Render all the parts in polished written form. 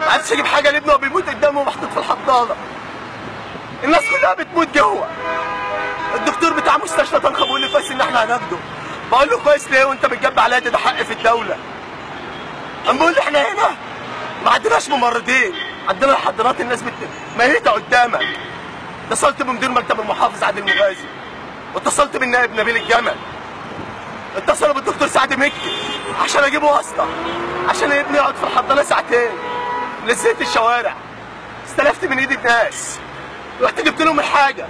عايز اجيب حاجه لابنه وبيموت قدامه ومحطوط في الحضانه. الناس كلها بتموت جوه. الدكتور بتاع مستشفى طنطا بيقول لي كويس ان احنا هناخده. بقول له كويس ليه وانت بتجب عليا؟ ده حق في الدوله. قام بيقول لي احنا هنا ما عندناش ممرضين، عندنا الحضانات الناس ميته قدامك. اتصلت بمدير مكتب المحافظ عادل المغازي، واتصلت بالنائب نبيل الجمل، اتصلوا بالدكتور سعد مكي عشان اجيبه واسطه عشان ابني يقعد في الحضانه ساعتين. لزيت الشوارع، استلفت من ايد الناس، رحت جبت لهم الحاجه.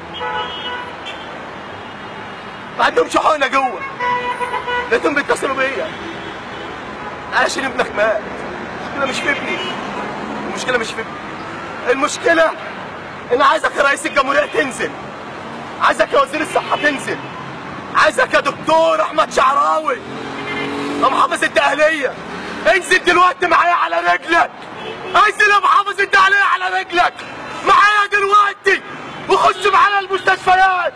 ما عندهمش حقنه جوه، لقيتهم بيتصلوا بيا عشان ابنك مات. المشكله مش في ابني، المشكله مش في ابني، المشكله ان عايزك يا رئيس الجمهوريه تنزل، عايزك يا وزير الصحه تنزل، عايزك يا دكتور احمد شعراوي يا محافظ الدقهليه انزل دلوقتي معايا على رجلك. انزل يا محافظ الدقهليه على رجلك معايا دلوقتي وخش معانا المستشفيات.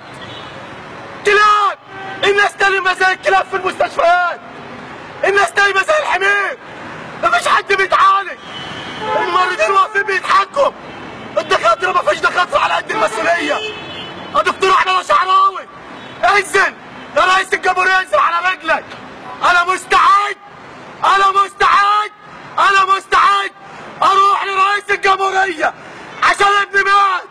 كلاب، الناس نايمه زي الكلاب في المستشفيات، الناس نايمه زي الحمير، مفيش حد بيتعالج، الممرضين واقفين بيضحكوا، الدكاتره مفيش دكاتره على قد المسؤوليه. يا دكتور احمد شعراوي انزل يا رئيس الجمهوريه، انزل على رجلك. انا مستعد، انا مستعد، انا مستعد اروح لرئيس الجمهوريه عشان ابني مات.